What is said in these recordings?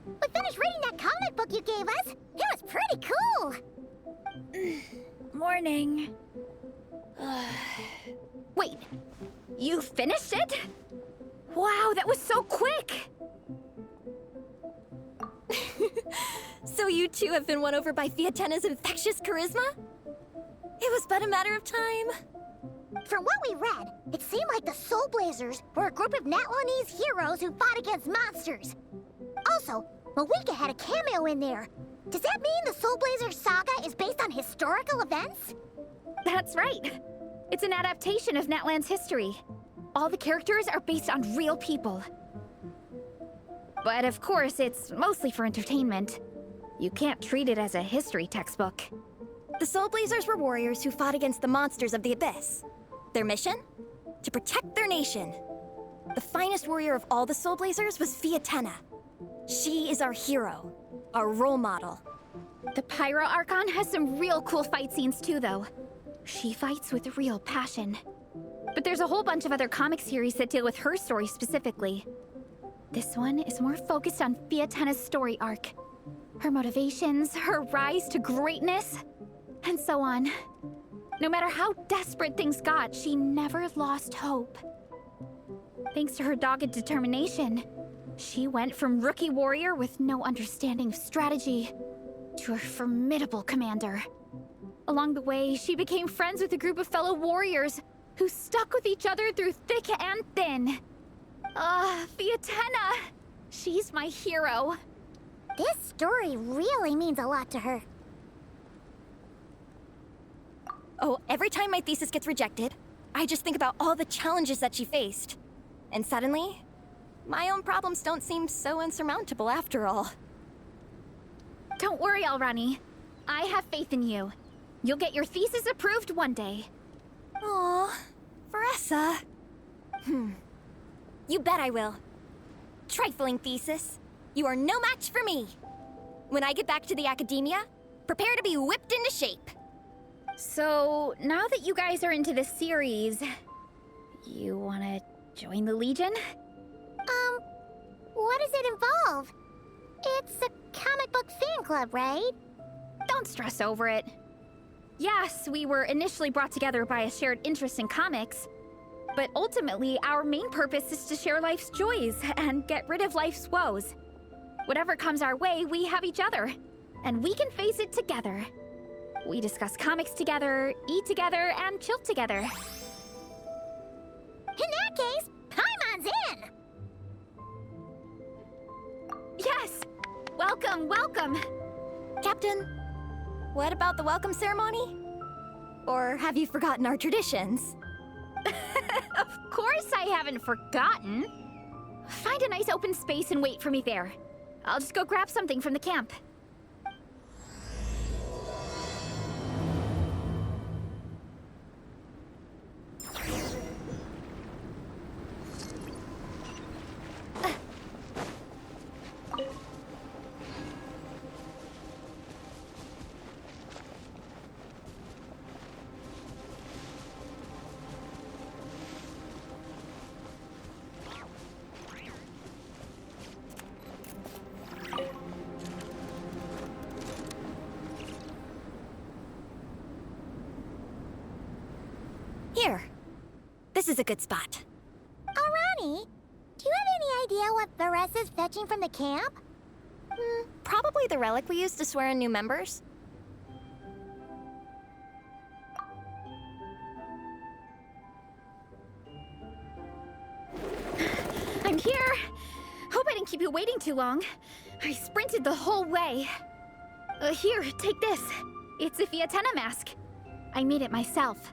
We finished reading that comic book you gave us. It was pretty cool. Morning. Wait, you finished it? Wow, that was so quick! So you two have been won over by Fiatenna's infectious charisma? It was but a matter of time. From what we read, it seemed like the Soul Blazers were a group of Natlanese heroes who fought against monsters. Also, Malika had a cameo in there. Does that mean the Soul Blazers saga is based on historical events? That's right. It's an adaptation of Natlan's history. All the characters are based on real people. But of course, it's mostly for entertainment. You can't treat it as a history textbook. The Soul Blazers were warriors who fought against the monsters of the Abyss. Their mission? To protect their nation. The finest warrior of all the Soul Blazers was Fiatenna. She is our hero, our role model. The Pyro Archon has some real cool fight scenes too, though. She fights with real passion. But there's a whole bunch of other comic series that deal with her story specifically. This one is more focused on Fiatenna's story arc. Her motivations, her rise to greatness, and so on. No matter how desperate things got, she never lost hope. Thanks to her dogged determination, she went from rookie warrior with no understanding of strategy to a formidable commander. Along the way, she became friends with a group of fellow warriors who stuck with each other through thick and thin. Fiatenna! She's my hero. This story really means a lot to her. Oh, every time my thesis gets rejected, I just think about all the challenges that she faced. And suddenly, my own problems don't seem so insurmountable after all. Don't worry, Alrani. I have faith in you. You'll get your thesis approved one day. Aw, Veressa. You bet I will. Trifling thesis. You are no match for me. When I get back to the academia, prepare to be whipped into shape. So, now that you guys are into this series, you wanna join the Legion? What does it involve? It's a comic book fan club, right? Don't stress over it. Yes, we were initially brought together by a shared interest in comics, but ultimately our main purpose is to share life's joys and get rid of life's woes. Whatever comes our way, we have each other, and we can face it together. We discuss comics together, eat together, and chill together. In that case, Paimon's in! Yes! Welcome, welcome! Captain, what about the welcome ceremony? Or have you forgotten our traditions? Of course I haven't forgotten! Find a nice open space and wait for me there. I'll just go grab something from the camp. Here. This is a good spot. Alrani, do you have any idea what Veressa's fetching from the camp? Probably the relic we used to swear in new members. I'm here! Hope I didn't keep you waiting too long. I sprinted the whole way. Here, take this. It's a Fiatenna mask. I made it myself.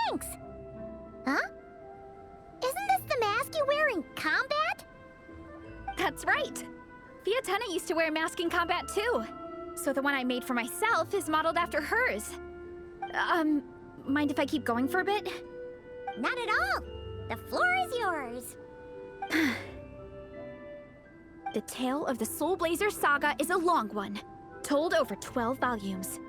Thanks! Huh? Isn't this the mask you wear in combat? That's right! Fiatenna used to wear a mask in combat too. So the one I made for myself is modeled after hers. Mind if I keep going for a bit? Not at all! The floor is yours! The tale of the Soul Blazer saga is a long one, told over 12 volumes.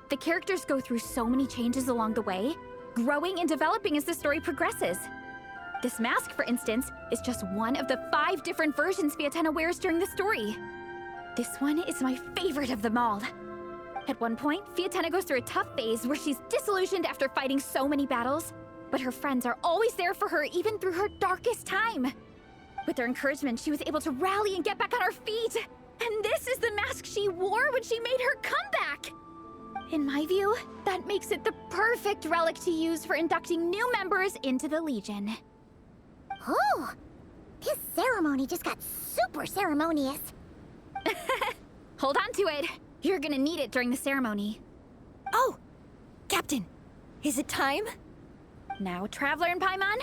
The characters go through so many changes along the way, growing and developing as the story progresses. This mask, for instance, is just one of the 5 different versions Fiatenna wears during the story. This one is my favorite of them all. At one point, Fiatenna goes through a tough phase where she's disillusioned after fighting so many battles, but her friends are always there for her even through her darkest time. With their encouragement, she was able to rally and get back on her feet. And this is the mask she wore when she made her comeback! In my view, that makes it the perfect relic to use for inducting new members into the Legion. Oh, this ceremony just got super ceremonious. Hold on to it. You're gonna need it during the ceremony. Oh, Captain, is it time? Now, Traveler and Paimon,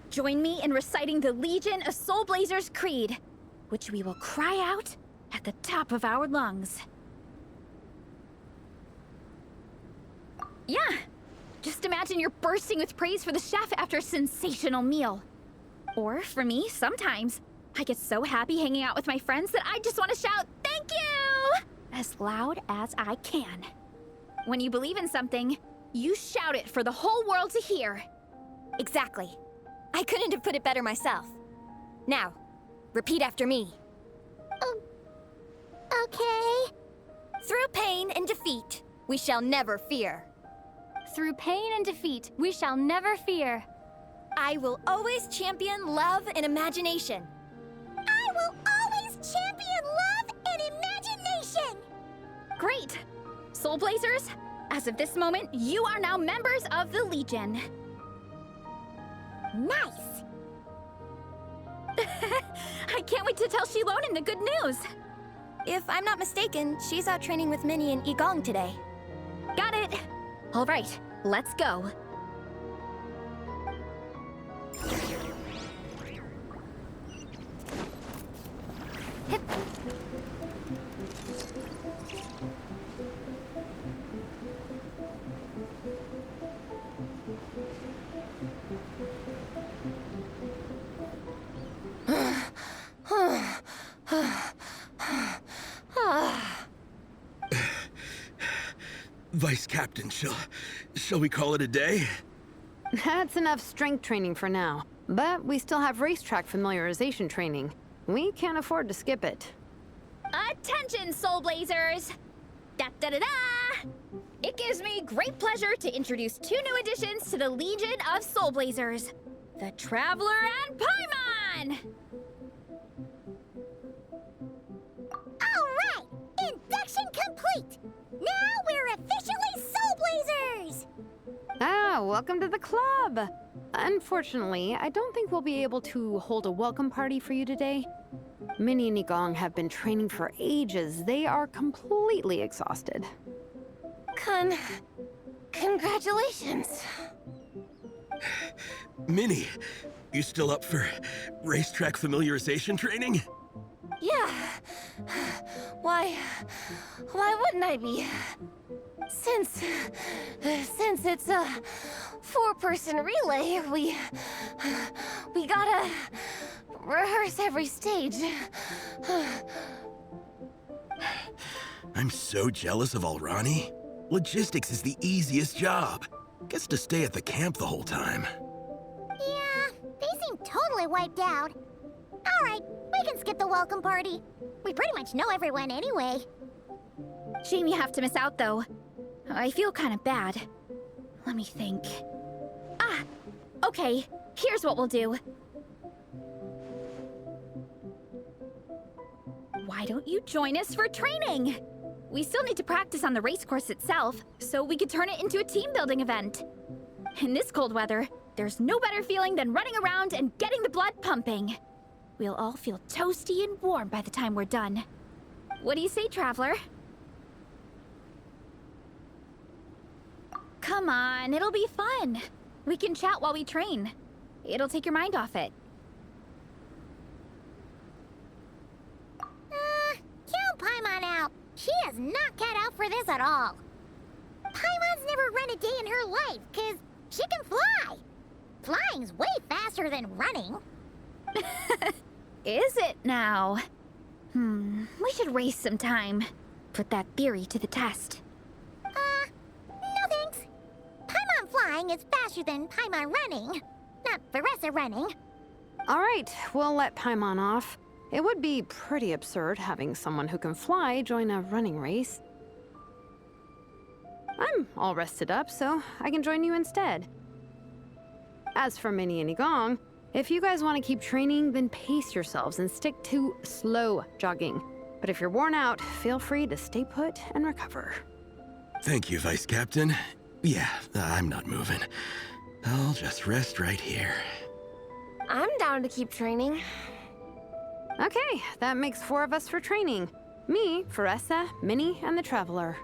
join me in reciting the Legion of Soul Blazers Creed, which we will cry out at the top of our lungs. Yeah, just imagine you're bursting with praise for the chef after a sensational meal. Or, for me, sometimes, I get so happy hanging out with my friends that I just want to shout, "Thank you!" as loud as I can. When you believe in something, you shout it for the whole world to hear. Exactly. I couldn't have put it better myself. Now, repeat after me. Okay. Through pain and defeat, we shall never fear. Through pain and defeat, we shall never fear. I will always champion love and imagination. I will always champion love and imagination. Great! Soul Blazers, as of this moment, you are now members of the Legion. Nice. I can't wait to tell Shilonen the good news. If I'm not mistaken, she's out training with Minnie and Igong today. Got it. All right, let's go. Hip. Vice Captain, shall we call it a day? That's enough strength training for now. But we still have racetrack familiarization training. We can't afford to skip it. Attention, Soul Blazers! Da-da-da-da! It gives me great pleasure to introduce 2 new additions to the Legion of Soul Blazers. The Traveler and Paimon! All right, induction complete. Now we're officially Soul Blazers. Ah, welcome to the club! Unfortunately, I don't think we'll be able to hold a welcome party for you today. Minnie and Igong have been training for ages. They are completely exhausted. Congratulations. Minnie, you still up for racetrack familiarization training? Yeah. Why wouldn't I be? Since it's a 4-person relay, we gotta rehearse every stage. I'm so jealous of Alrani. Logistics is the easiest job. Gets to stay at the camp the whole time. Yeah, they seem totally wiped out. All right, we can skip the welcome party. We pretty much know everyone anyway. Shame you have to miss out, though. I feel kind of bad. Let me think. Ah, okay. Here's what we'll do. Why don't you join us for training? We still need to practice on the race course itself, so we could turn it into a team-building event. In this cold weather, there's no better feeling than running around and getting the blood pumping. We'll all feel toasty and warm by the time we're done. What do you say, Traveler? Come on, it'll be fun. We can chat while we train. It'll take your mind off it. Count Paimon out. She is not cut out for this at all. Paimon's never run a day in her life, 'cause she can fly. Flying's way faster than running. Is it now? We should race sometime. Put that theory to the test. No thanks. Paimon flying is faster than Paimon running. Not Veressa running. All right, we'll let Paimon off. It would be pretty absurd having someone who can fly join a running race. I'm all rested up, so I can join you instead. As for Minnie and Igong, if you guys want to keep training, then pace yourselves and stick to slow jogging. But if you're worn out, feel free to stay put and recover. Thank you, Vice Captain. Yeah, I'm not moving. I'll just rest right here. I'm down to keep training. Okay, that makes 4 of us for training. Me, Veressa, Minnie, and the Traveler.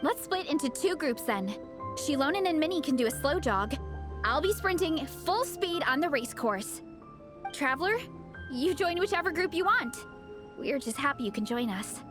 Let's split into 2 groups then. Shilonen and Minnie can do a slow jog. I'll be sprinting full speed on the race course. Traveler, you join whichever group you want. We're just happy you can join us.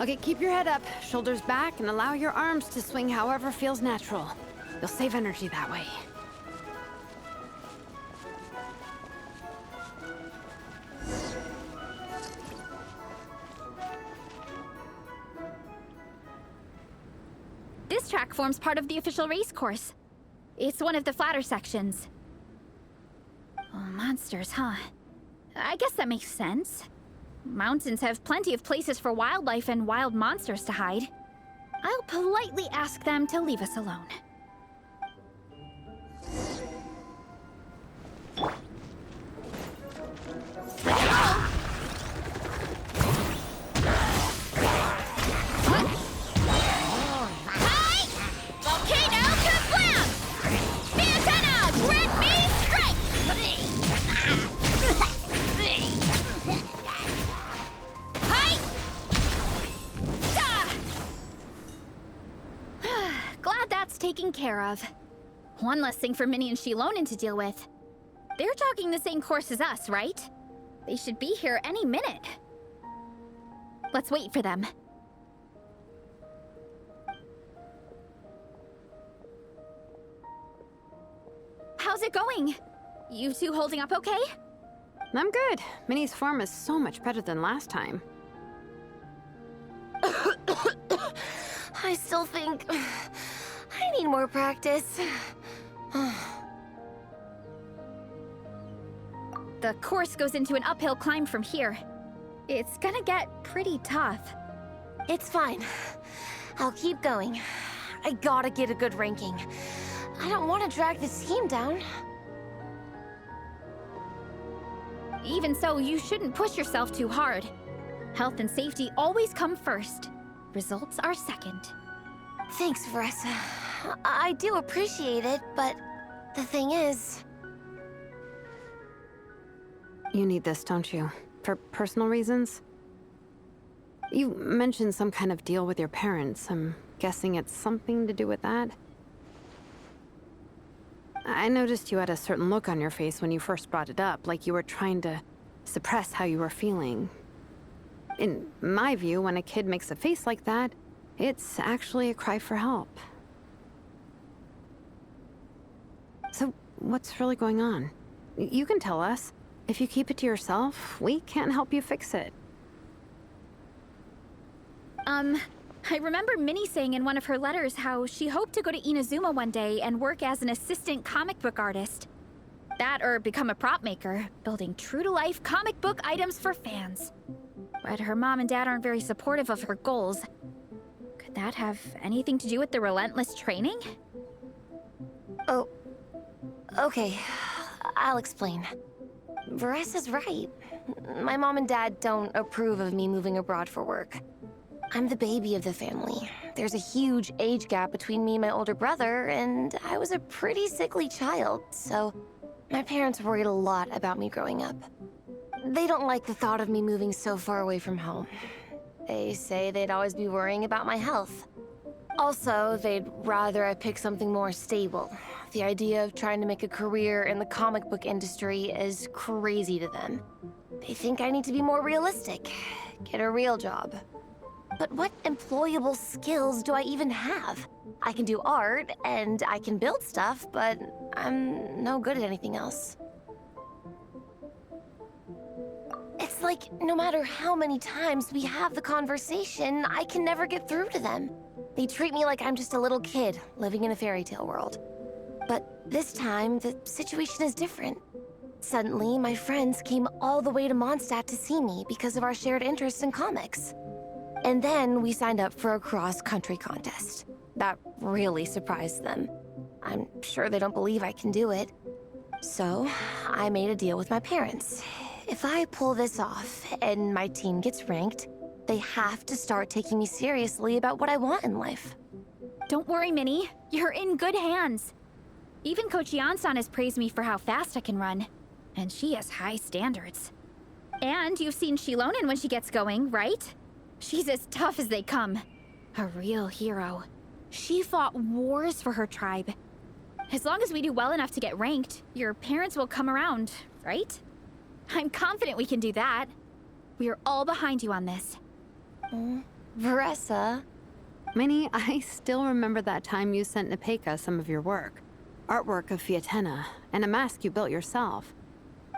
Okay, keep your head up, shoulders back, and allow your arms to swing however feels natural. You'll save energy that way. This track forms part of the official race course. It's one of the flatter sections. Oh, monsters, huh? I guess that makes sense. Mountains have plenty of places for wildlife and wild monsters to hide. I'll politely ask them to leave us alone. Taken care of. One less thing for Minnie and Shilonen to deal with. They're jogging the same course as us, right? They should be here any minute. Let's wait for them. How's it going? You two holding up okay? I'm good. Minnie's form is so much better than last time. I still think I need more practice. The course goes into an uphill climb from here. It's gonna get pretty tough. It's fine. I'll keep going. I gotta get a good ranking. I don't want to drag this team down. Even so, you shouldn't push yourself too hard. Health and safety always come first. Results are second. Thanks, Veressa. I do appreciate it, but the thing is... You need this, don't you? For personal reasons? You mentioned some kind of deal with your parents. I'm guessing it's something to do with that? I noticed you had a certain look on your face when you first brought it up, like you were trying to suppress how you were feeling. In my view, when a kid makes a face like that, it's actually a cry for help. So, what's really going on? You can tell us. If you keep it to yourself, we can't help you fix it. I remember Minnie saying in one of her letters how she hoped to go to Inazuma one day and work as an assistant comic book artist. That or become a prop maker, building true-to-life comic book items for fans. But her mom and dad aren't very supportive of her goals. Could that have anything to do with the relentless training? Oh, okay. I'll explain. Veressa's right. My mom and dad don't approve of me moving abroad for work. I'm the baby of the family. There's a huge age gap between me and my older brother, and I was a pretty sickly child, so my parents worried a lot about me growing up. They don't like the thought of me moving so far away from home. They say they'd always be worrying about my health. Also, they'd rather I pick something more stable. The idea of trying to make a career in the comic book industry is crazy to them. They think I need to be more realistic, get a real job. But what employable skills do I even have? I can do art, and I can build stuff, but I'm no good at anything else. It's like, no matter how many times we have the conversation, I can never get through to them. They treat me like I'm just a little kid living in a fairy tale world. But this time, the situation is different. Suddenly, my friends came all the way to Mondstadt to see me because of our shared interests in comics. And then we signed up for a cross-country contest. That really surprised them. I'm sure they don't believe I can do it. So, I made a deal with my parents. If I pull this off and my team gets ranked, they have to start taking me seriously about what I want in life. Don't worry, Minnie. You're in good hands. Even Coach Jansan has praised me for how fast I can run. And she has high standards. And you've seen Shilonen when she gets going, right? She's as tough as they come. A real hero. She fought wars for her tribe. As long as we do well enough to get ranked, your parents will come around, right? I'm confident we can do that. We are all behind you on this. Veressa. Minnie, I still remember that time you sent Nepeka some of your work. Artwork of Fiatenna, and a mask you built yourself.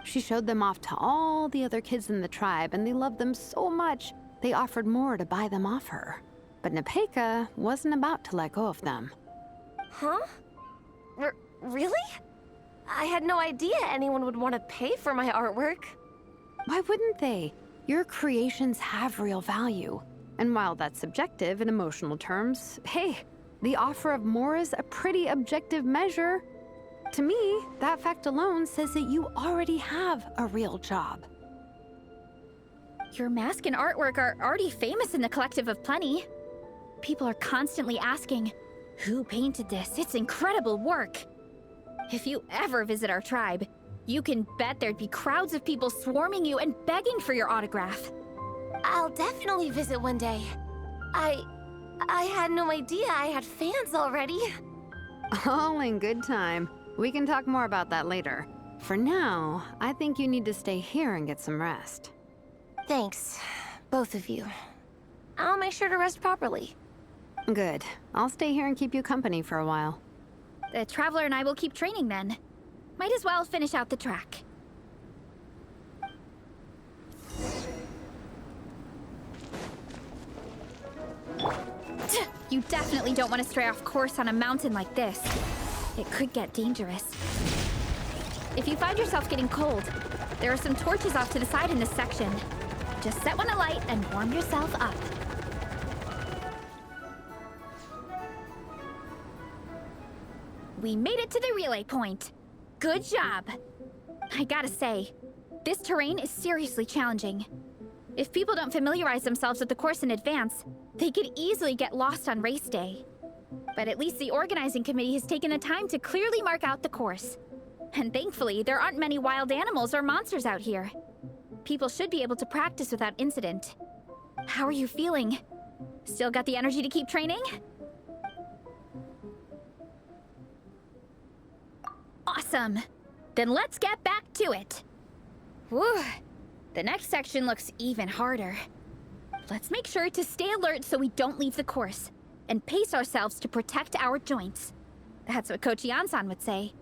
She showed them off to all the other kids in the tribe, and they loved them so much, they offered more to buy them off her. But Nepeka wasn't about to let go of them. Huh? Really? I had no idea anyone would want to pay for my artwork. Why wouldn't they? Your creations have real value. And while that's subjective in emotional terms, hey, the offer of more is a pretty objective measure. To me, that fact alone says that you already have a real job. Your mask and artwork are already famous in the Collective of Plenty. People are constantly asking, who painted this? It's incredible work. If you ever visit our tribe, you can bet there'd be crowds of people swarming you and begging for your autograph. I'll definitely visit one day. I had no idea I had fans already. All in good time. We can talk more about that later. For now, I think you need to stay here and get some rest. Thanks, both of you. I'll make sure to rest properly. Good. I'll stay here and keep you company for a while. The Traveler and I will keep training then. Might as well finish out the track. You definitely don't want to stray off course on a mountain like this. It could get dangerous. If you find yourself getting cold, there are some torches off to the side in this section. Just set one alight and warm yourself up. We made it to the relay point. Good job. I gotta say, this terrain is seriously challenging. If people don't familiarize themselves with the course in advance, they could easily get lost on race day. But at least the organizing committee has taken the time to clearly mark out the course. And thankfully, there aren't many wild animals or monsters out here. People should be able to practice without incident. How are you feeling? Still got the energy to keep training? Awesome! Then let's get back to it! Whew! The next section looks even harder. Let's make sure to stay alert so we don't leave the course, and pace ourselves to protect our joints. That's what Coach Jansan would say.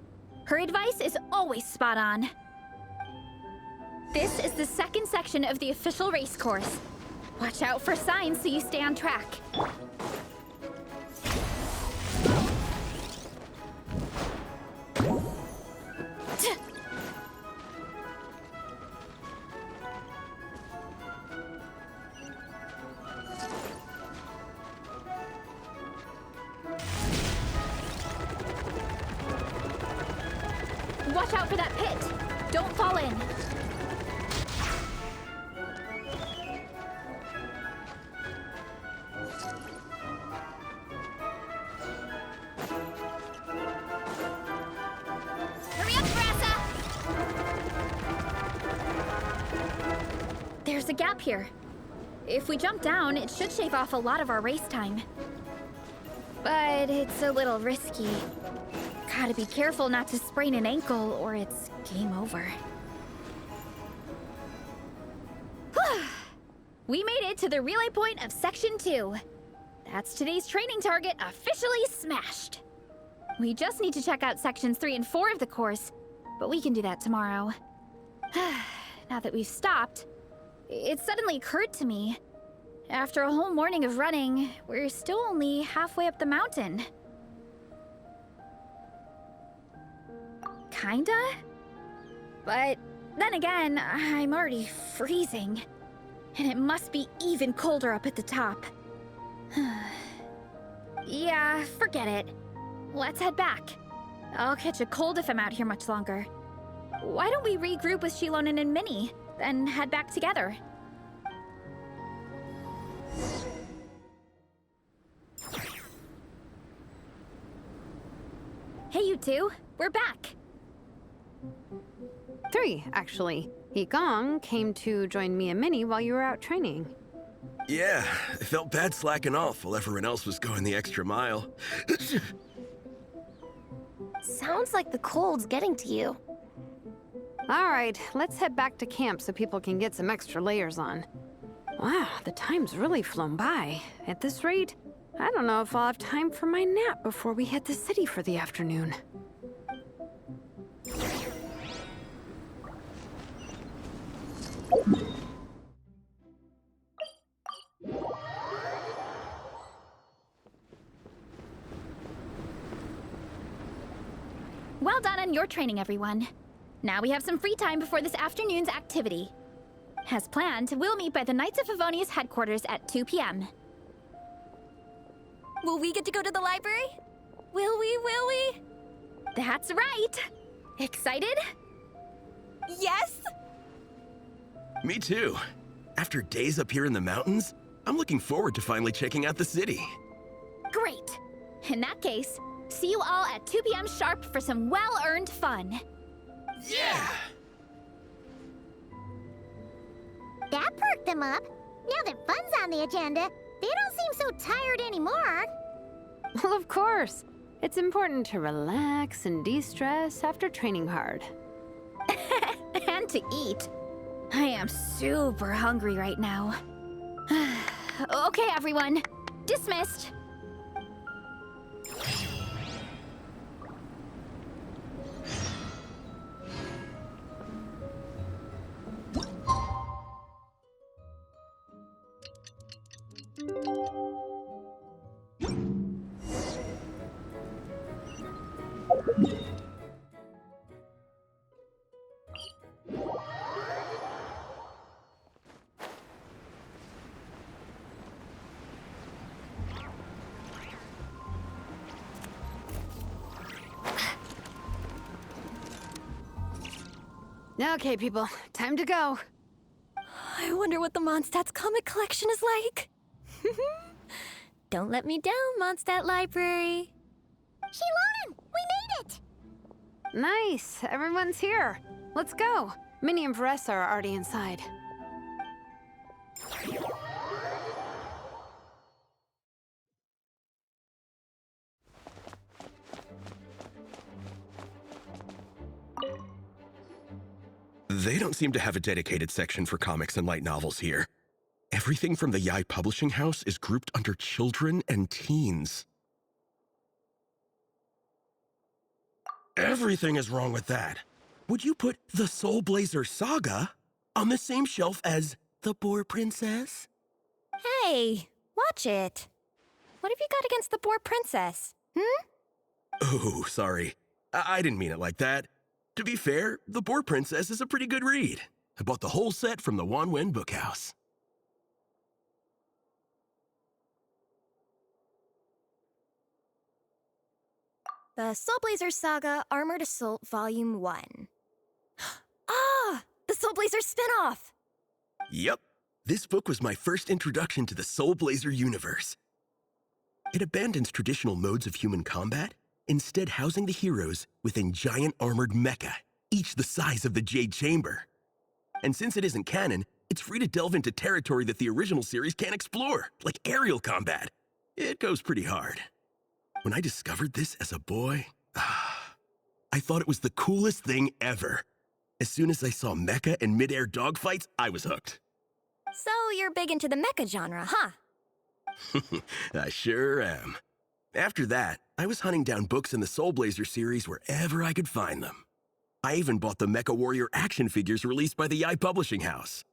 Her advice is always spot on. This is the second section of the official race course. Watch out for signs so you stay on track. Watch out for that pit! Don't fall in! Hurry up, Brassa! There's a gap here. If we jump down, it should shave off a lot of our race time. But it's a little risky. Gotta be careful not to sprain an ankle or it's game over. We made it to the relay point of Section 2. That's today's training target officially smashed. We just need to check out Sections 3 and 4 of the course, but we can do that tomorrow. Now that we've stopped, it suddenly occurred to me. After a whole morning of running, we're still only halfway up the mountain. Kinda? But then again, I'm already freezing. And it must be even colder up at the top. Yeah, forget it. Let's head back. I'll catch a cold if I'm out here much longer. Why don't we regroup with Shilonen and Minnie, then head back together? Hey, you two. We're back. 3, actually. Gong came to join me and Minnie while you were out training. Yeah, I felt bad slacking off while everyone else was going the extra mile. Sounds like the cold's getting to you. All right, let's head back to camp so people can get some extra layers on. Wow, the time's really flown by. At this rate, I don't know if I'll have time for my nap before we hit the city for the afternoon. Well done on your training, everyone. Now we have some free time before this afternoon's activity. As planned, we'll meet by the Knights of Favonius headquarters at 2 p.m. Will we get to go to the library? Will we? That's right! Excited? Yes! Me too. After days up here in the mountains, I'm looking forward to finally checking out the city. Great! In that case, see you all at 2 p.m. sharp for some well-earned fun. Yeah! That perked them up. Now that fun's on the agenda, they don't seem so tired anymore. Well, of course. It's important to relax and de-stress after training hard. And to eat. I am super hungry right now. Okay, everyone. Dismissed. Okay, people, time to go. I wonder what the Mondstadt's comic collection is like. Don't let me down, Mondstadt Library. Shilonen, we made it! Nice, everyone's here. Let's go. Minnie and Varessa are already inside. They don't seem to have a dedicated section for comics and light novels here. Everything from the Yai Publishing House is grouped under children and teens. Everything is wrong with that. Would you put the Soul Blazer Saga on the same shelf as The Boar Princess? Hey, watch it. What have you got against the Boar Princess? Oh, sorry. I didn't mean it like that. To be fair, The Boar Princess is a pretty good read. I bought the whole set from the Wanwen Bookhouse. The Soul Blazer Saga Armored Assault Volume 1. Ah! The Soul Blazer spin-off! Yep. This book was my first introduction to the Soul Blazer universe. It abandons traditional modes of human combat, instead housing the heroes within giant armored mecha, each the size of the Jade Chamber. And since it isn't canon, it's free to delve into territory that the original series can't explore, like aerial combat. It goes pretty hard. When I discovered this as a boy, I thought it was the coolest thing ever. As soon as I saw mecha and mid-air dogfights, I was hooked. So you're big into the mecha genre, huh? I sure am. After that, I was hunting down books in the Soul Blazer series wherever I could find them. I even bought the Mecha Warrior action figures released by the Publishing House.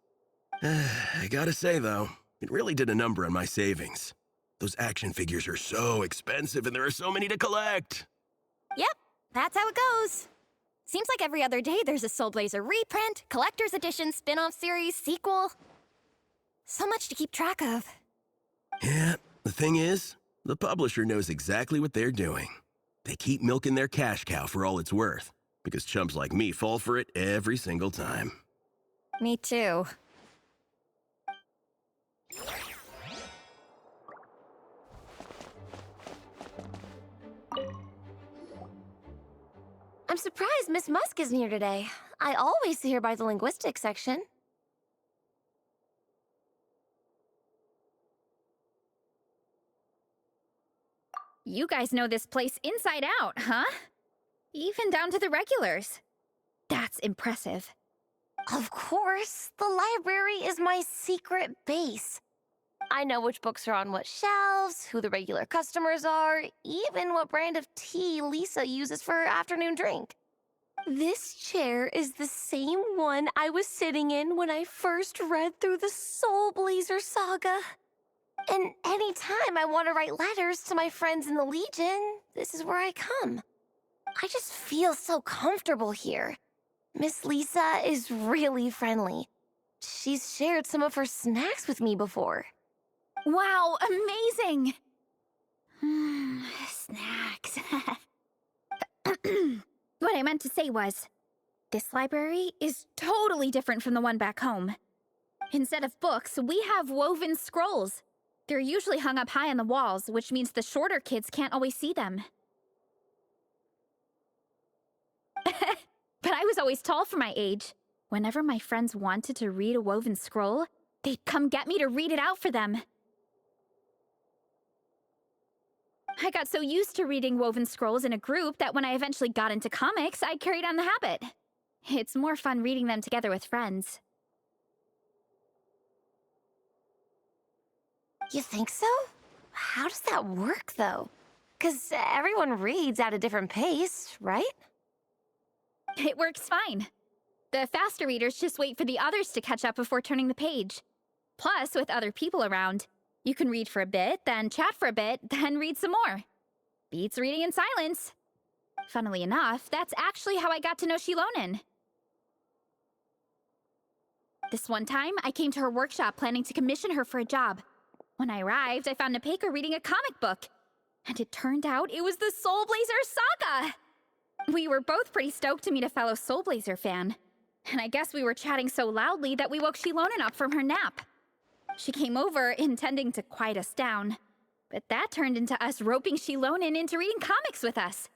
I gotta say, though, it really did a number on my savings. Those action figures are so expensive and there are so many to collect. Yep, that's how it goes. Seems like every other day there's a Soul Blazer reprint, collector's edition, spin-off series, sequel. So much to keep track of. Yeah, the thing is, the publisher knows exactly what they're doing. They keep milking their cash cow for all it's worth, because chumps like me fall for it every single time. Me too. I'm surprised Miss Musk isn't here today. I always see her by the linguistics section. You guys know this place inside out, huh? Even down to the regulars. That's impressive. Of course, the library is my secret base. I know which books are on what shelves, who the regular customers are, even what brand of tea Lisa uses for her afternoon drink. This chair is the same one I was sitting in when I first read through the Soul Blazer saga. And anytime I want to write letters to my friends in the Legion, this is where I come. I just feel so comfortable here. Miss Lisa is really friendly. She's shared some of her snacks with me before. Wow, amazing! Snacks. What I meant to say was, this library is totally different from the one back home. Instead of books, we have woven scrolls. They're usually hung up high on the walls, which means the shorter kids can't always see them. But I was always tall for my age. Whenever my friends wanted to read a woven scroll, they'd come get me to read it out for them. I got so used to reading woven scrolls in a group that when I eventually got into comics, I carried on the habit. It's more fun reading them together with friends. You think so? How does that work, though? 'Cause everyone reads at a different pace, right? It works fine. The faster readers just wait for the others to catch up before turning the page. Plus, with other people around, you can read for a bit, then chat for a bit, then read some more. Beats reading in silence. Funnily enough, that's actually how I got to know Shilonen. This one time, I came to her workshop planning to commission her for a job. When I arrived, I found Nepeka reading a comic book. And it turned out it was the Soul Blazer saga! We were both pretty stoked to meet a fellow Soul Blazer fan. And I guess we were chatting so loudly that we woke Shilonen up from her nap. She came over, intending to quiet us down. But that turned into us roping Shilonen into reading comics with us.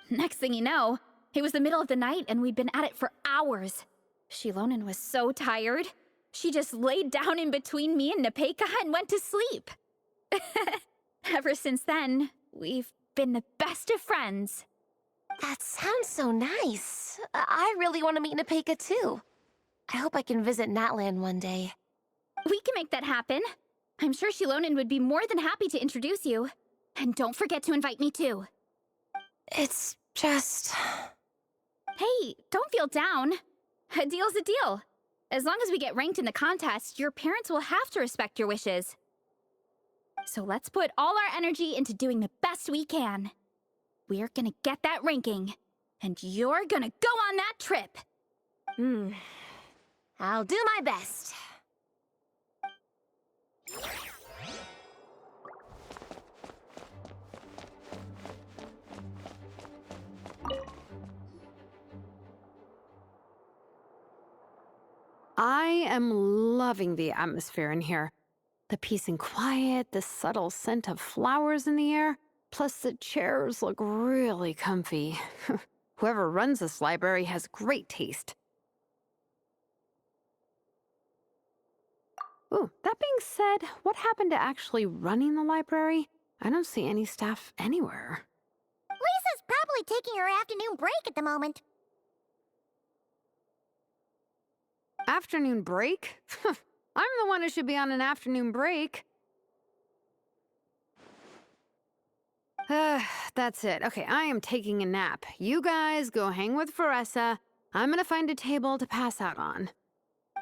Next thing you know, it was the middle of the night and we'd been at it for hours. Shilonen was so tired. She just laid down in between me and Nepeka and went to sleep. Ever since then, we've been the best of friends. That sounds so nice. I really want to meet Nepeka, too. I hope I can visit Natland one day. We can make that happen. I'm sure Shilonen would be more than happy to introduce you. And don't forget to invite me, too. It's just... Hey, don't feel down. A deal's a deal. As long as we get ranked in the contest, your parents will have to respect your wishes. So let's put all our energy into doing the best we can. We're gonna get that ranking, and you're gonna go on that trip. I'll do my best. I am loving the atmosphere in here. The peace and quiet, the subtle scent of flowers in the air, plus the chairs look really comfy. Whoever runs this library has great taste. Ooh, that being said, what happened to actually running the library? I don't see any staff anywhere. Lisa's probably taking her afternoon break at the moment. Afternoon break? I'm the one who should be on an afternoon break. That's it. Okay, I am taking a nap. You guys go hang with Veressa. I'm gonna find a table to pass out on.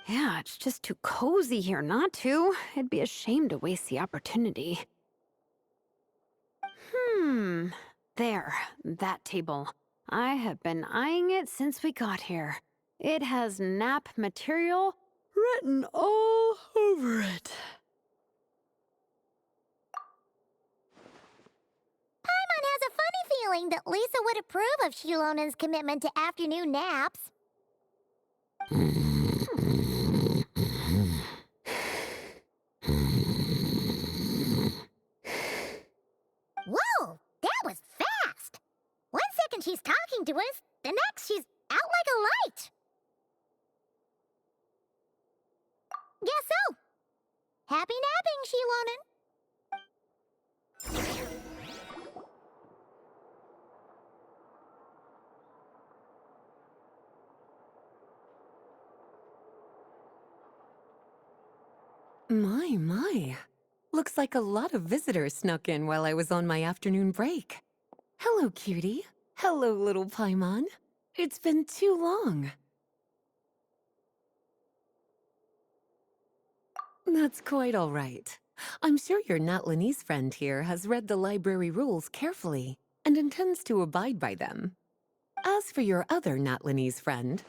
Yeah, it's just too cozy here not to. It'd be a shame to waste the opportunity. There, that table. I have been eyeing it since we got here. It has nap material written all over it. Paimon has a funny feeling that Lisa would approve of Shilonen's commitment to afternoon naps. Whoa, that was fast! 1 second she's talking to us, the next she's out like a light. Guess so. Happy napping, Shilonen. My. Looks like a lot of visitors snuck in while I was on my afternoon break. Hello, cutie. Hello, little Paimon. It's been too long. That's quite all right. I'm sure your Natlanese friend here has read the library rules carefully and intends to abide by them. As for your other Natlanese friend,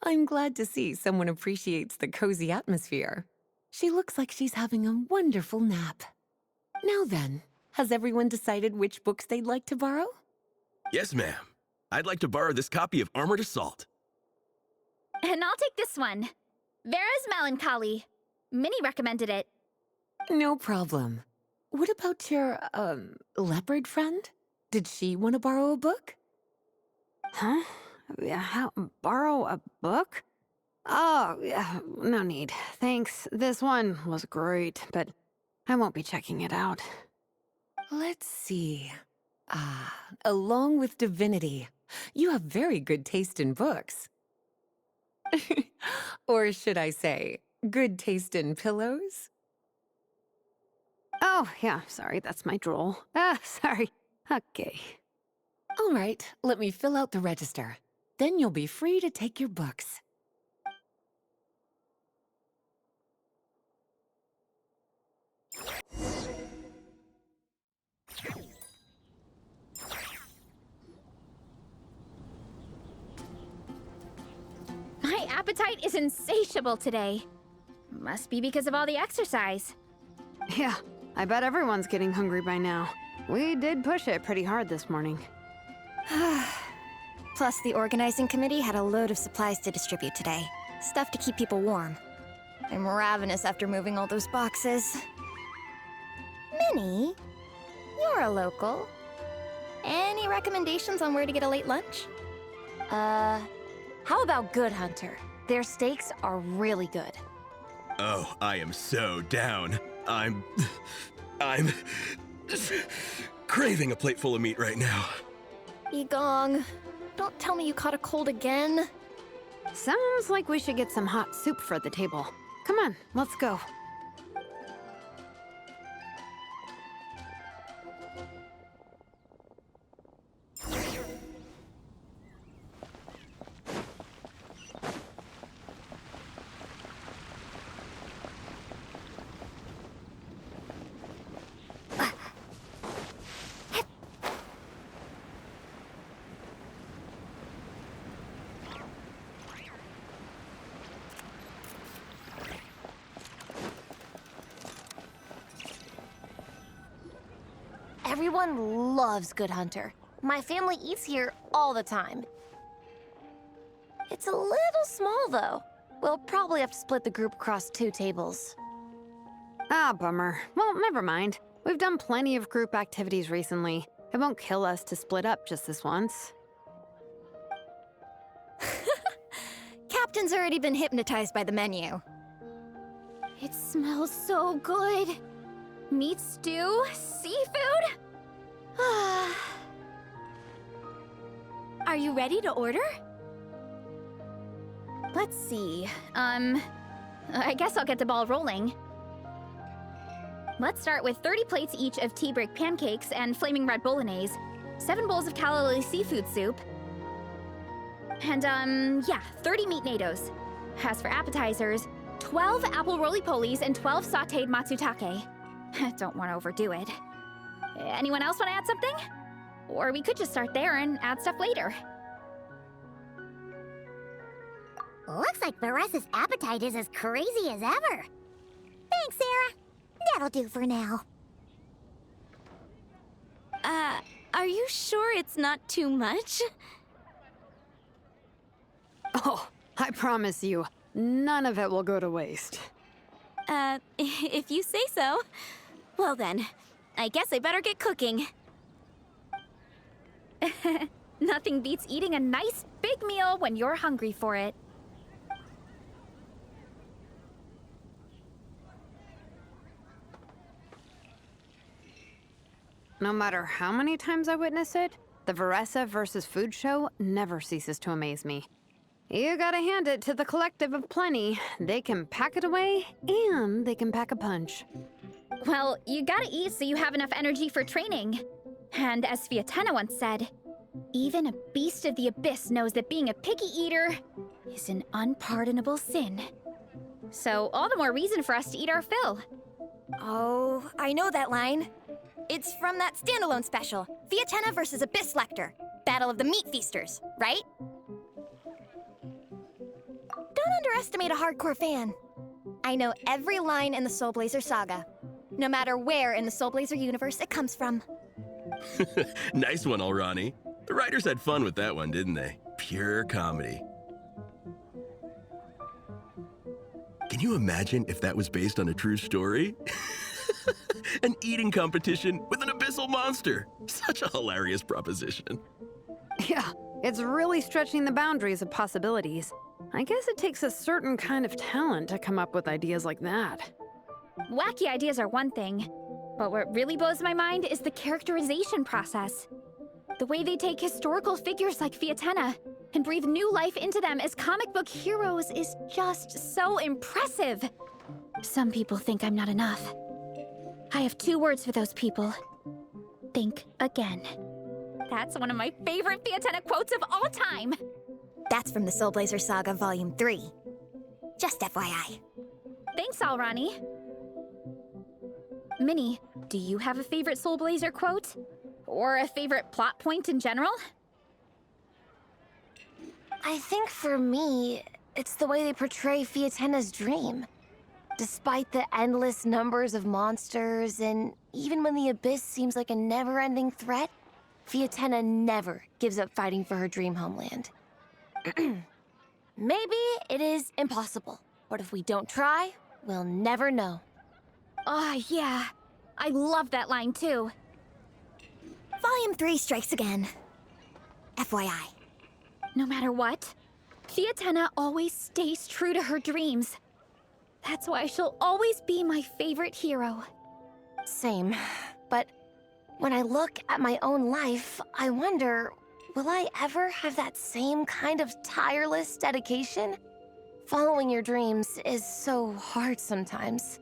I'm glad to see someone appreciates the cozy atmosphere. She looks like she's having a wonderful nap. Now then, has everyone decided which books they'd like to borrow? Yes, ma'am. I'd like to borrow this copy of Armored Assault. And I'll take this one. Vera's Melancholy. Minnie recommended it. No problem. What about your, leopard friend? Did she want to borrow a book? Huh? Borrow a book? Oh, yeah, no need. Thanks. This one was great, but I won't be checking it out. Let's see. Along with Divinity, you have very good taste in books. Or should I say, good taste in pillows? Oh, yeah, sorry, that's my drool. Sorry. Okay. All right, let me fill out the register. Then you'll be free to take your books. My appetite is insatiable today. Must be because of all the exercise. Yeah, I bet everyone's getting hungry by now. We did push it pretty hard this morning. Plus, the organizing committee had a load of supplies to distribute today. Stuff to keep people warm. I'm ravenous after moving all those boxes. Minnie, you're a local. Any recommendations on where to get a late lunch? How about Good Hunter? Their steaks are really good. Oh, I am so down. I'm craving a plate full of meat right now. Igong, don't tell me you caught a cold again. Sounds like we should get some hot soup for the table. Come on, let's go. Everyone loves Good Hunter. My family eats here all the time. It's a little small, though. We'll probably have to split the group across 2 tables. Ah, bummer. Well, never mind. We've done plenty of group activities recently. It won't kill us to split up just this once. Captain's already been hypnotized by the menu. It smells so good. Meat stew? Seafood? Are you ready to order? Let's see. I guess I'll get the ball rolling. Let's start with 30 plates each of tea brick pancakes and flaming red bolognese, 7 bowls of calla seafood soup, and, 30 meat natos. As for appetizers, 12 apple roly-polies and 12 sautéed matsutake. Don't want to overdo it. Anyone else want to add something? Or we could just start there and add stuff later. Looks like Varessa's appetite is as crazy as ever. Thanks, Sarah. That'll do for now. Are you sure it's not too much? Oh, I promise you, none of it will go to waste. If you say so. Well then, I guess I better get cooking. Nothing beats eating a nice big meal when you're hungry for it. No matter how many times I witness it, the Varessa versus food show never ceases to amaze me. You gotta hand it to the collective of plenty. They can pack it away, and they can pack a punch. Well, you gotta eat so you have enough energy for training. And as Fiatena once said, even a beast of the abyss knows that being a picky eater is an unpardonable sin. So all the more reason for us to eat our fill. Oh, I know that line. It's from that standalone special, Fiatena versus Abyss Lecter, Battle of the Meat Feasters, right? Don't underestimate a hardcore fan. I know every line in the Soul Blazer saga, no matter where in the Soul Blazer universe it comes from. Nice one, Alrani. The writers had fun with that one, didn't they? Pure comedy. Can you imagine if that was based on a true story? An eating competition with an abyssal monster. Such a hilarious proposition. Yeah, it's really stretching the boundaries of possibilities. I guess it takes a certain kind of talent to come up with ideas like that. Wacky ideas are one thing, but what really blows my mind is the characterization process. The way they take historical figures like Fiatena and breathe new life into them as comic book heroes is just so impressive. Some people think I'm not enough. I have 2 words for those people. Think again. That's one of my favorite Fiatena quotes of all time. That's from the Soul Blazer Saga Volume 3. Just FYI. Thanks, Alrani. Minnie, do you have a favorite Soul Blazer quote? Or a favorite plot point in general? I think for me, it's the way they portray Fiatena's dream. Despite the endless numbers of monsters, and even when the Abyss seems like a never-ending threat, Fiatena never gives up fighting for her dream homeland. Maybe it is impossible, but if we don't try, we'll never know. Oh, yeah. I love that line, too. Volume 3 strikes again. FYI. No matter what, Fiatena always stays true to her dreams. That's why she'll always be my favorite hero. Same, but when I look at my own life, I wonder, will I ever have that same kind of tireless dedication? Following your dreams is so hard sometimes.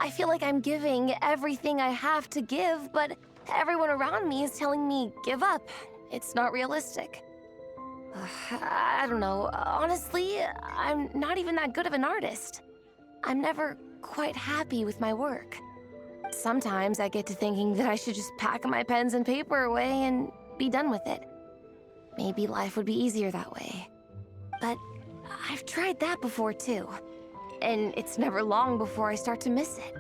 I feel like I'm giving everything I have to give, but everyone around me is telling me, give up. It's not realistic. I don't know. Honestly, I'm not even that good of an artist. I'm never quite happy with my work. Sometimes I get to thinking that I should just pack my pens and paper away and be done with it. Maybe life would be easier that way. But I've tried that before too. And it's never long before I start to miss it.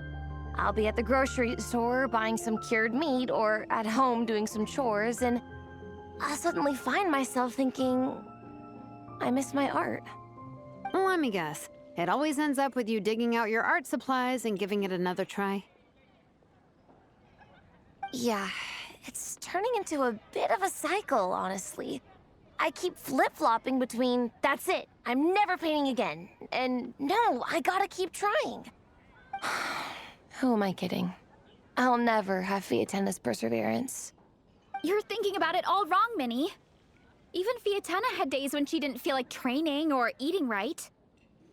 I'll be at the grocery store buying some cured meat or at home doing some chores, and I'll suddenly find myself thinking, I miss my art. Let me guess. It always ends up with you digging out your art supplies and giving it another try. Yeah, it's turning into a bit of a cycle, honestly. I keep flip-flopping between, that's it, I'm never painting again, and no, I gotta keep trying. Who am I kidding? I'll never have Fiatena's perseverance. You're thinking about it all wrong, Minnie. Even Fiatena had days when she didn't feel like training or eating right.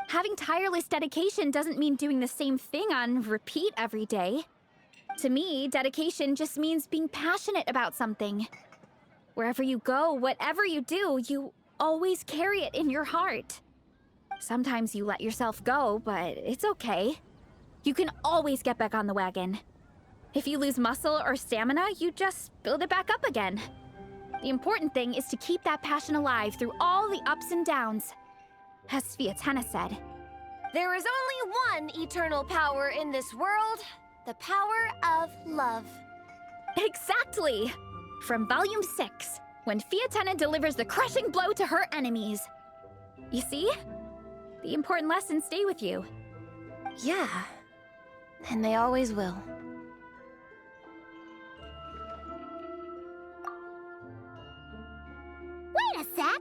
Having tireless dedication doesn't mean doing the same thing on repeat every day. To me, dedication just means being passionate about something. Wherever you go, whatever you do, you always carry it in your heart. Sometimes you let yourself go, but it's okay. You can always get back on the wagon. If you lose muscle or stamina, you just build it back up again. The important thing is to keep that passion alive through all the ups and downs. As Sviatena said, There is only one eternal power in this world, the power of love. exactly! From Volume 6, when Fiatena delivers the crushing blow to her enemies. You see? The important lessons stay with you. Yeah, and they always will. Wait a sec!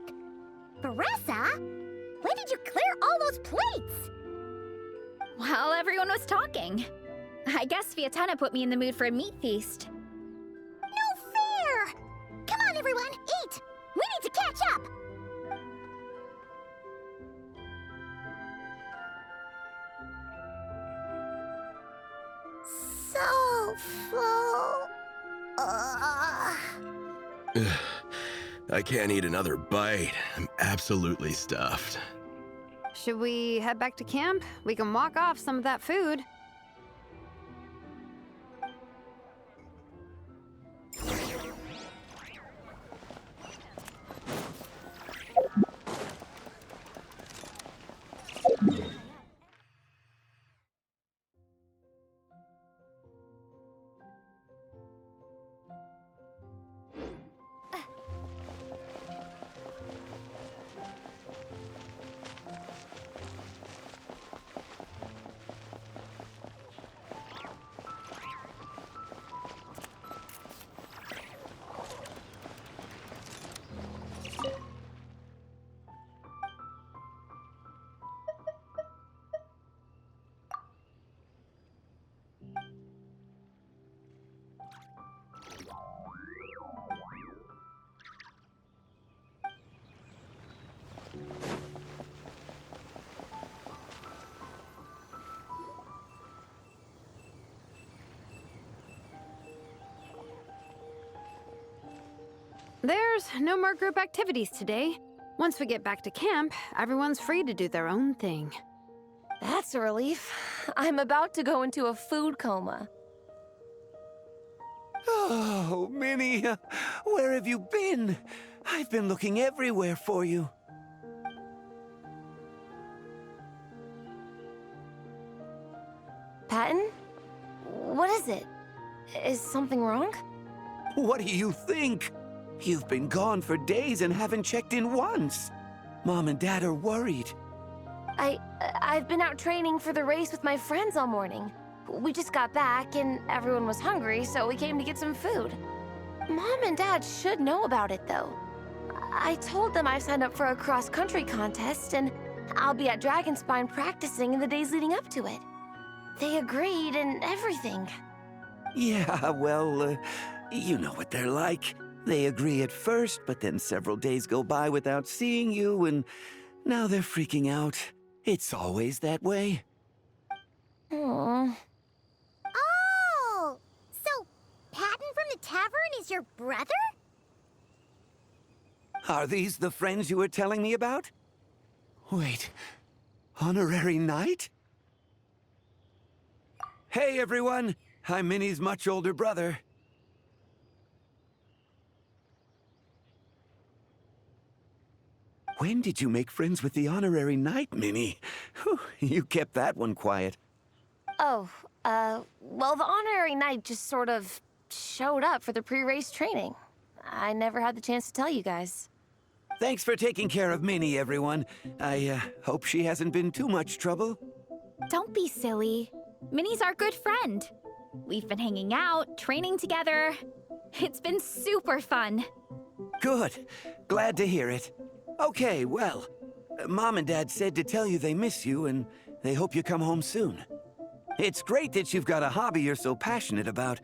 Beressa? When did you clear all those plates? While everyone was talking. I guess Fiatena put me in the mood for a meat feast. No fair! Come on, everyone, eat! We need to catch up! So full. I can't eat another bite. I'm absolutely stuffed. Should we head back to camp? We can walk off some of that food. There's no more group activities today. Once we get back to camp, everyone's free to do their own thing. That's a relief. I'm about to go into a food coma. Oh, Minnie, where have you been? I've been looking everywhere for you. Patton? What is it? Is something wrong? What do you think? You've been gone for days and haven't checked in once. Mom and Dad are worried. I've been out training for the race with my friends all morning. We just got back and everyone was hungry, so we came to get some food. Mom and Dad should know about it, though. I told them I signed up for a cross-country contest and I'll be at Dragonspine practicing in the days leading up to it. They agreed and everything. Yeah, well, you know what they're like. They agree at first, but then several days go by without seeing you, and now they're freaking out. It's always that way. Aww. Oh! So, Patton from the tavern is your brother? Are these the friends you were telling me about? Wait, honorary knight? Hey, everyone! I'm Minnie's much older brother. When did you make friends with the honorary knight, Minnie? Whew, you kept that one quiet. Oh, well, the honorary knight just sort of showed up for the pre-race training. I never had the chance to tell you guys. Thanks for taking care of Minnie, everyone. I hope she hasn't been too much trouble. Don't be silly. Minnie's our good friend. We've been hanging out, training together. It's been super fun. Good. Glad to hear it. Okay, well, Mom and Dad said to tell you they miss you and they hope you come home soon. It's great that you've got a hobby you're so passionate about,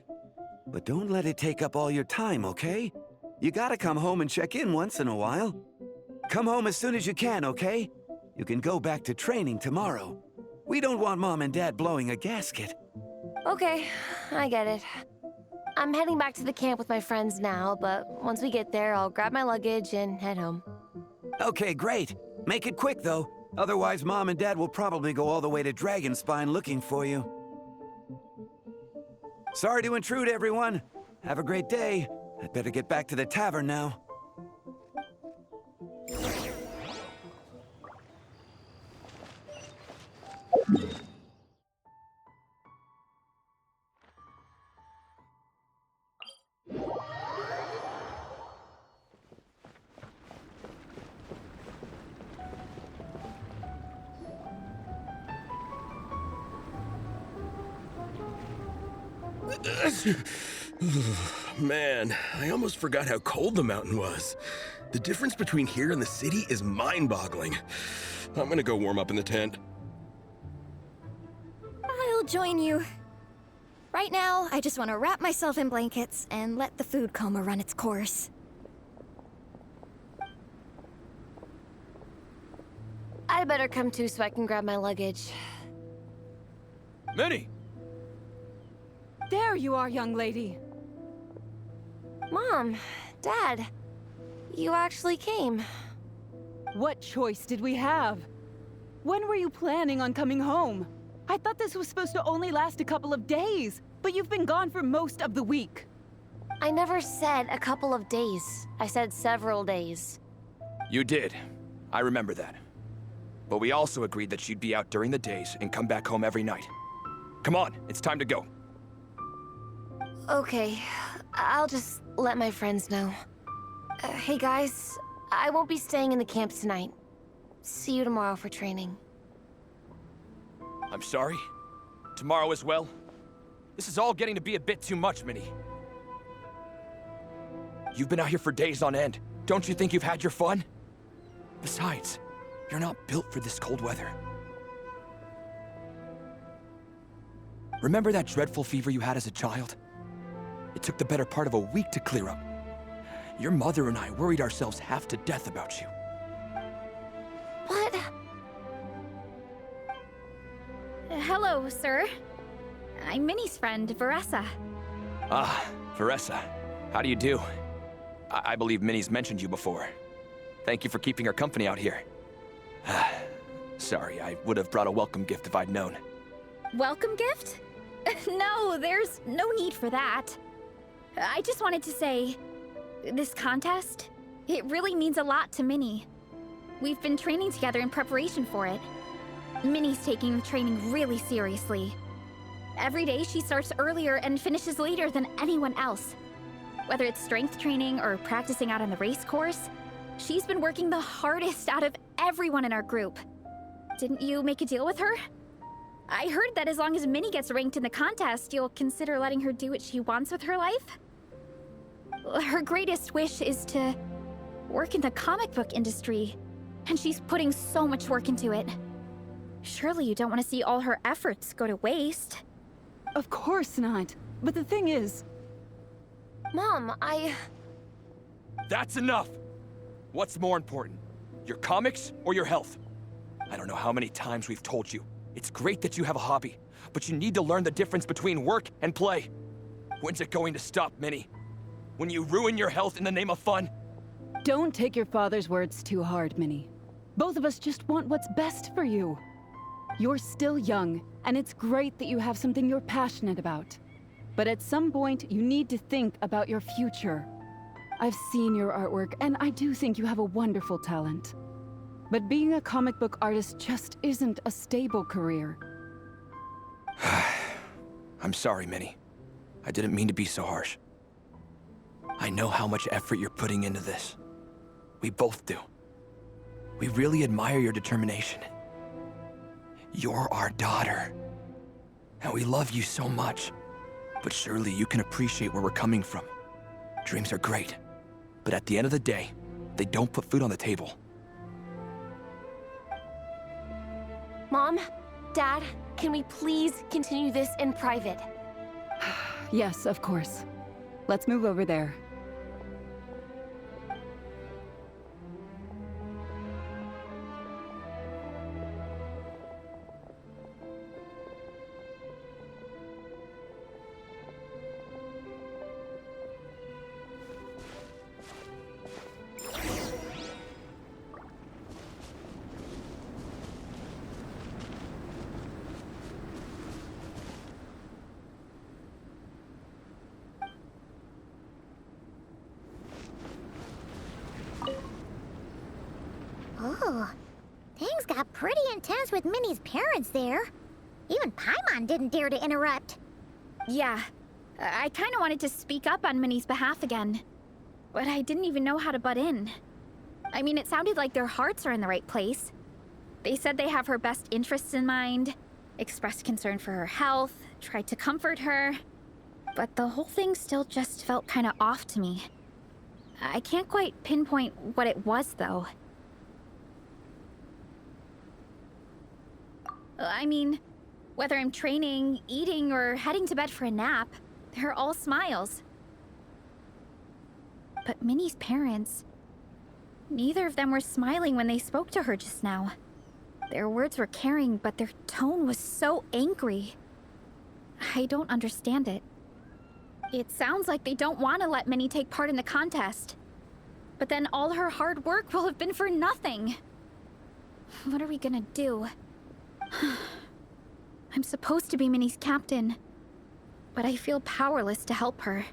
but don't let it take up all your time, okay? You gotta come home and check in once in a while. Come home as soon as you can, okay? You can go back to training tomorrow. We don't want Mom and Dad blowing a gasket. Okay, I get it. I'm heading back to the camp with my friends now, but once we get there, I'll grab my luggage and head home. Okay, great. Make it quick, though. Otherwise, Mom and Dad will probably go all the way to Dragonspine looking for you. Sorry to intrude, everyone. Have a great day. I'd better get back to the tavern now. Man, I almost forgot how cold the mountain was. The difference between here and the city is mind-boggling. I'm gonna go warm up in the tent. I'll join you. Right now, I just want to wrap myself in blankets and let the food coma run its course. I better come too so I can grab my luggage. Minnie! There you are, young lady. Mom, Dad, you actually came. What choice did we have? When were you planning on coming home? I thought this was supposed to only last a couple of days, but you've been gone for most of the week. I never said a couple of days. I said several days. You did. I remember that. But we also agreed that she'd be out during the days and come back home every night. Come on, it's time to go. Okay, I'll just let my friends know. Hey guys, I won't be staying in the camp tonight. See you tomorrow for training. I'm sorry. Tomorrow as well. This is all getting to be a bit too much, Minnie. You've been out here for days on end. Don't you think you've had your fun? Besides, you're not built for this cold weather. Remember that dreadful fever you had as a child? It took the better part of a week to clear up. Your mother and I worried ourselves half to death about you. What? Hello, sir. I'm Minnie's friend, Veressa. Ah, Veressa. How do you do? I believe Minnie's mentioned you before. Thank you for keeping her company out here. Sorry, I would have brought a welcome gift if I'd known. Welcome gift? No, there's no need for that. I just wanted to say, this contest, it really means a lot to Minnie. We've been training together in preparation for it. Minnie's taking the training really seriously. Every day she starts earlier and finishes later than anyone else. Whether it's strength training or practicing out on the race course, she's been working the hardest out of everyone in our group. Didn't you make a deal with her? I heard that as long as Minnie gets ranked in the contest, you'll consider letting her do what she wants with her life? Her greatest wish is to work in the comic book industry, and she's putting so much work into it. Surely you don't want to see all her efforts go to waste. Of course not. But the thing is... Mom, That's enough! What's more important? Your comics or your health? I don't know how many times we've told you. It's great that you have a hobby, but you need to learn the difference between work and play. When's it going to stop, Minnie? When you ruin your health in the name of fun? Don't take your father's words too hard, Minnie. Both of us just want what's best for you. You're still young, and it's great that you have something you're passionate about. But at some point, you need to think about your future. I've seen your artwork, and I do think you have a wonderful talent. But being a comic book artist just isn't a stable career. I'm sorry, Minnie. I didn't mean to be so harsh. I know how much effort you're putting into this. We both do. We really admire your determination. You're our daughter. And we love you so much. But surely you can appreciate where we're coming from. Dreams are great. But at the end of the day, they don't put food on the table. Mom, Dad, can we please continue this in private? Yes, of course. Let's move over there. Oh, things got pretty intense with Minnie's parents there. Even Paimon didn't dare to interrupt. Yeah, I kind of wanted to speak up on Minnie's behalf again, but I didn't even know how to butt in. I mean, it sounded like their hearts are in the right place. They said they have her best interests in mind, expressed concern for her health, tried to comfort her, but the whole thing still just felt kind of off to me. I can't quite pinpoint what it was, though. I mean, whether I'm training, eating, or heading to bed for a nap, they're all smiles. But Minnie's parents, neither of them were smiling when they spoke to her just now. Their words were caring, but their tone was so angry. I don't understand it. It sounds like they don't want to let Minnie take part in the contest. But then all her hard work will have been for nothing. What are we gonna do? I'm supposed to be Minnie's captain, but I feel powerless to help her.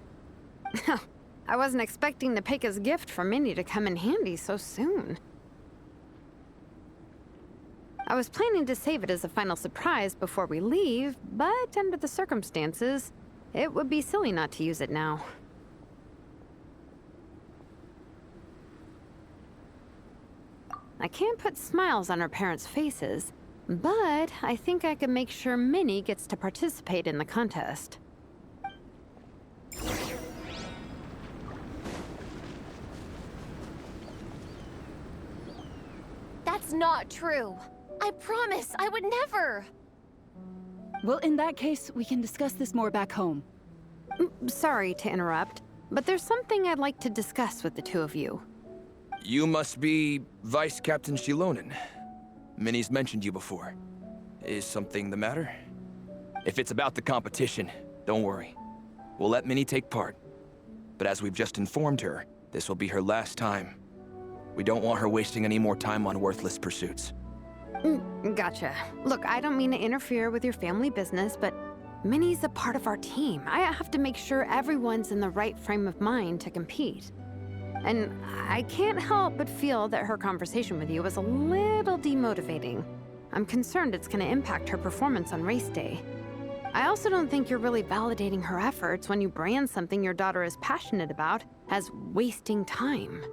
I wasn't expecting Nepeka's gift for Minnie to come in handy so soon. I was planning to save it as a final surprise before we leave, but under the circumstances, it would be silly not to use it now. I can't put smiles on her parents' faces, but I think I can make sure Minnie gets to participate in the contest. That's not true. I promise, I would never. Well, in that case, we can discuss this more back home. Sorry to interrupt, but there's something I'd like to discuss with the two of you. You must be Vice Captain Shilonen. Minnie's mentioned you before. Is something the matter? If it's about the competition, don't worry. We'll let Minnie take part. But as we've just informed her, this will be her last time. We don't want her wasting any more time on worthless pursuits. Gotcha. Look, I don't mean to interfere with your family business, but Minnie's a part of our team. I have to make sure everyone's in the right frame of mind to compete. And I can't help but feel that her conversation with you was a little demotivating. I'm concerned it's going to impact her performance on race day. I also don't think you're really validating her efforts when you brand something your daughter is passionate about as wasting time.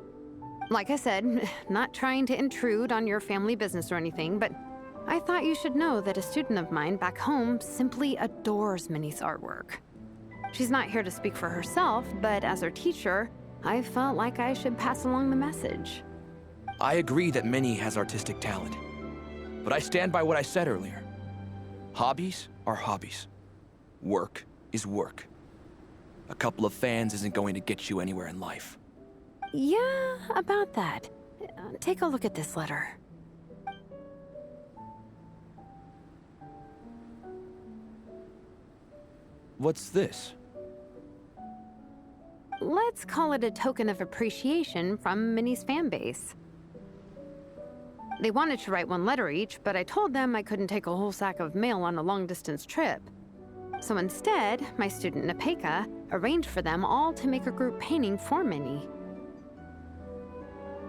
Like I said, not trying to intrude on your family business or anything, but I thought you should know that a student of mine back home simply adores Minnie's artwork. She's not here to speak for herself, but as her teacher, I felt like I should pass along the message. I agree that Minnie has artistic talent, but I stand by what I said earlier. Hobbies are hobbies. Work is work. A couple of fans isn't going to get you anywhere in life. Yeah, about that. Take a look at this letter. What's this? Let's call it a token of appreciation from Minnie's fan base. They wanted to write one letter each, but I told them I couldn't take a whole sack of mail on a long-distance trip. So instead, my student Nepeka arranged for them all to make a group painting for Minnie.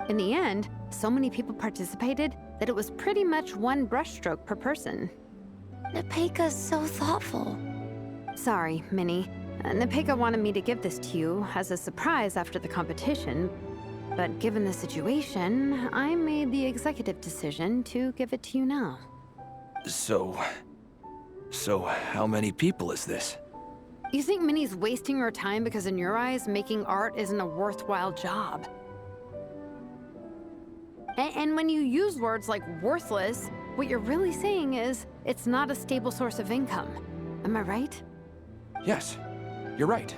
In the end, so many people participated that it was pretty much one brushstroke per person. Nepeka's so thoughtful. Sorry, Minnie. Nepeka wanted me to give this to you as a surprise after the competition, but given the situation, I made the executive decision to give it to you now. So how many people is this? You think Minnie's wasting her time because in your eyes, making art isn't a worthwhile job? And when you use words like worthless, what you're really saying is it's not a stable source of income. Am I right? Yes, you're right.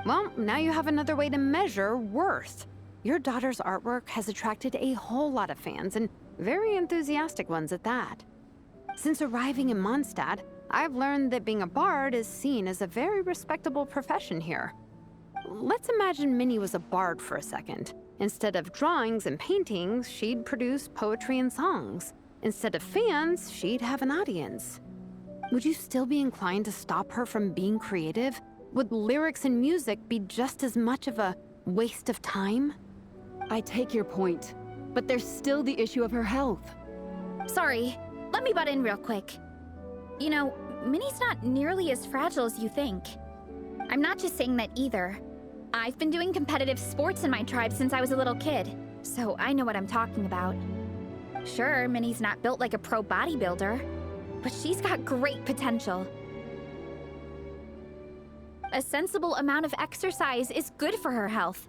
Well, now you have another way to measure worth. Your daughter's artwork has attracted a whole lot of fans, and very enthusiastic ones at that. Since arriving in Mondstadt, I've learned that being a bard is seen as a very respectable profession here. Let's imagine Minnie was a bard for a second. Instead of drawings and paintings, she'd produce poetry and songs. Instead of fans, she'd have an audience. Would you still be inclined to stop her from being creative? Would lyrics and music be just as much of a waste of time? I take your point. but there's still the issue of her health. Sorry, let me butt in real quick. You know, Minnie's not nearly as fragile as you think. I'm not just saying that either. I've been doing competitive sports in my tribe since I was a little kid, so I know what I'm talking about. Sure, Minnie's not built like a pro bodybuilder, but she's got great potential. A sensible amount of exercise is good for her health.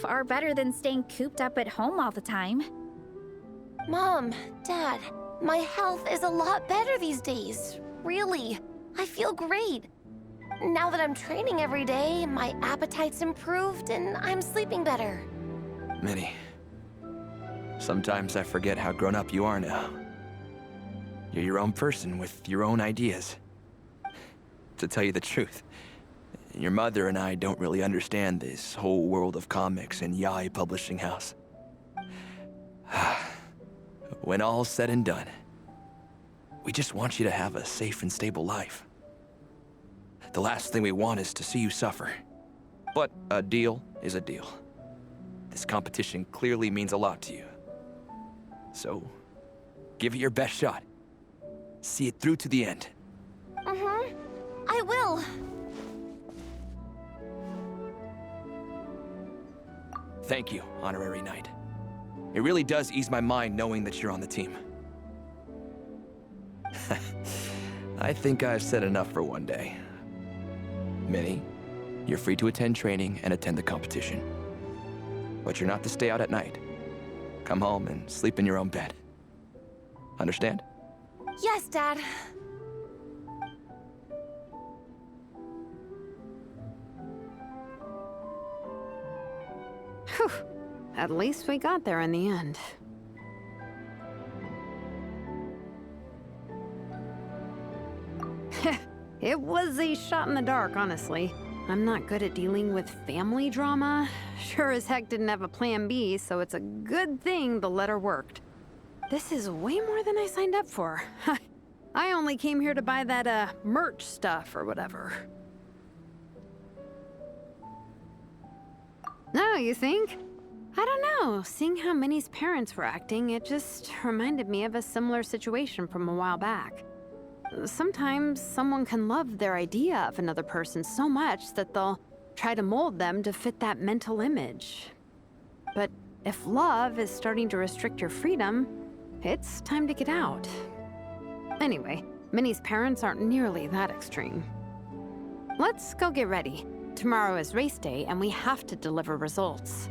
Far better than staying cooped up at home all the time. Mom, Dad, my health is a lot better these days. Really, I feel great. Now that I'm training every day, my appetite's improved and I'm sleeping better. Minnie, sometimes I forget how grown up you are now. You're your own person with your own ideas. To tell you the truth, your mother and I don't really understand this whole world of comics and yaoi publishing house. When all's said and done, we just want you to have a safe and stable life. The last thing we want is to see you suffer. But a deal is a deal. This competition clearly means a lot to you. So, give it your best shot. See it through to the end. Mm-hmm. I will. Thank you, Honorary Knight. It really does ease my mind knowing that you're on the team. I think I've said enough for one day. Minnie, you're free to attend training and attend the competition. But you're not to stay out at night. Come home and sleep in your own bed. Understand? Yes, Dad. Whew. At least we got there in the end. It was a shot in the dark, honestly. I'm not good at dealing with family drama. Sure as heck didn't have a plan B, so it's a good thing the letter worked. This is way more than I signed up for. I only came here to buy that, merch stuff or whatever. No, you think? I don't know. Seeing how Minnie's parents were acting, it just reminded me of a similar situation from a while back. Sometimes someone can love their idea of another person so much that they'll try to mold them to fit that mental image. But if love is starting to restrict your freedom, it's time to get out. Anyway, Minnie's parents aren't nearly that extreme. Let's go get ready. Tomorrow is race day and we have to deliver results.